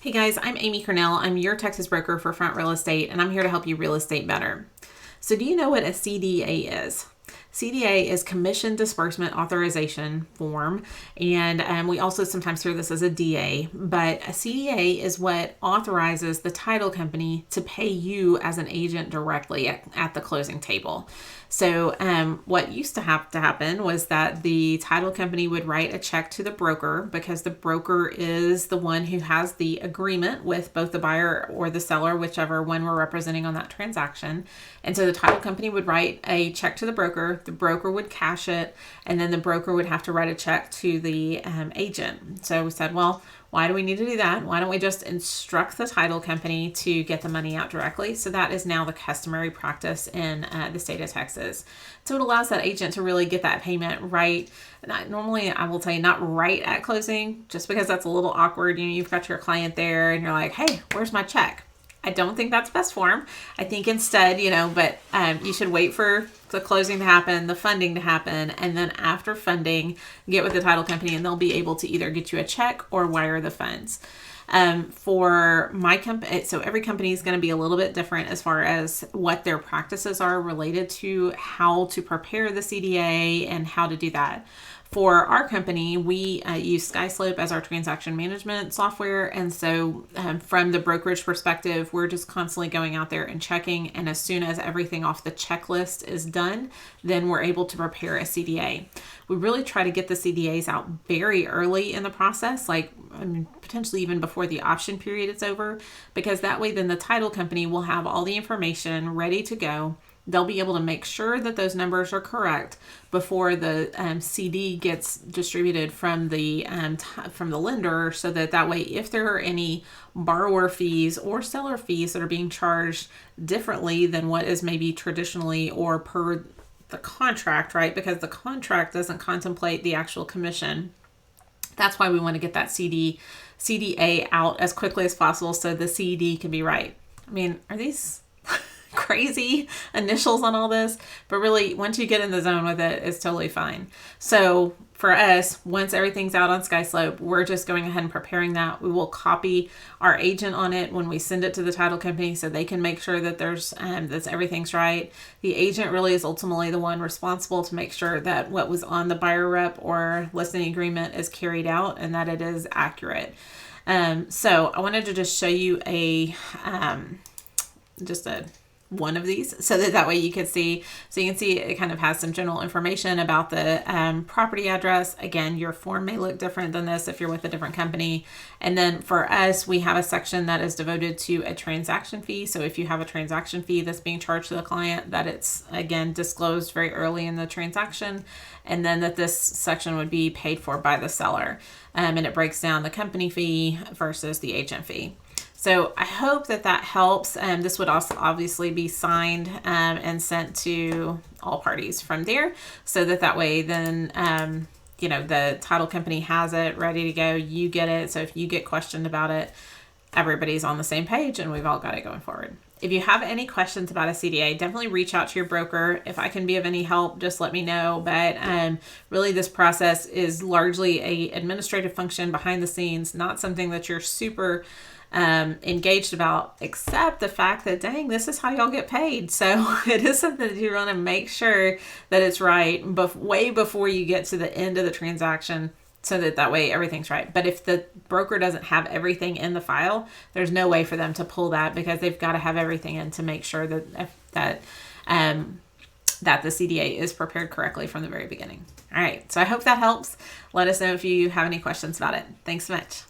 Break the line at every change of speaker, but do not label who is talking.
Hey guys, I'm Amy Cornell. I'm your Texas broker for Front Real Estate, and I'm here to help you real estate better. So do you know what a CDA is? CDA is Commission Disbursement Authorization form, and we also sometimes hear this as a DA, but a CDA is what authorizes the title company to pay you as an agent directly at the closing table. So what used to have to happen was that the title company would write a check to the broker, because the broker is the one who has the agreement with both the buyer or the seller, whichever one we're representing on that transaction. And so the title company would write a check to the broker would cash it, and then the broker would have to write a check to the agent. So we said, well, why do we need to do that? Why don't we just instruct the title company to get the money out directly? So that is now the customary practice in the state of Texas. So it allows that agent to really get that payment right. Normally, I will tell you, not right at closing, just because that's a little awkward. You've got your client there and you're like, hey, where's my check? I don't think that's best form. I think instead, but you should wait for the closing to happen, the funding to happen, and then after funding, get with the title company and they'll be able to either get you a check or wire the funds. For my company, so every company is going to be a little bit different as far as what their practices are related to how to prepare the CDA and how to do that. For our company, we use SkySlope as our transaction management software. And so from the brokerage perspective, we're just constantly going out there and checking. And as soon as everything off the checklist is done, then we're able to prepare a CDA. We really try to get the CDAs out very early in the process, potentially even before the option period is over, because that way then the title company will have all the information ready to go. They'll be able to make sure that those numbers are correct before the CD gets distributed from the lender, so that way if there are any borrower fees or seller fees that are being charged differently than what is maybe traditionally or per the contract, right? Because the contract doesn't contemplate the actual commission. That's why we want to get that CDA out as quickly as possible so the CD can be right. Are these crazy initials on all this? But really, once you get in the zone with it, it's totally fine. So for us, once everything's out on SkySlope, we're just going ahead and preparing that. We will copy our agent on it when we send it to the title company so they can make sure that that everything's right. The agent really is ultimately the one responsible to make sure that what was on the buyer rep or listing agreement is carried out and that it is accurate. So I wanted to just show you one of these so that way you can see. So you can see it kind of has some general information about the property address. Again, your form may look different than this if you're with a different company. And then for us, we have a section that is devoted to a transaction fee. So if you have a transaction fee that's being charged to the client, that it's again disclosed very early in the transaction, and then that this section would be paid for by the seller. And it breaks down the company fee versus the agent fee. So I hope that helps. This would also obviously be signed and sent to all parties from there, so that way then the title company has it ready to go. You get it. So if you get questioned about it, everybody's on the same page and we've all got it going forward. If you have any questions about a CDA, definitely reach out to your broker. If I can be of any help, just let me know. But really this process is largely a administrative function behind the scenes, not something that you're super engaged about, except the fact that, dang, this is how y'all get paid. So it is something that you want to make sure that it's right way before you get to the end of the transaction, so that way everything's right. But if the broker doesn't have everything in the file, there's no way for them to pull that, because they've got to have everything in to make sure that the CDA is prepared correctly from the very beginning. All right, so I hope that helps. Let us know if you have any questions about it. Thanks so much.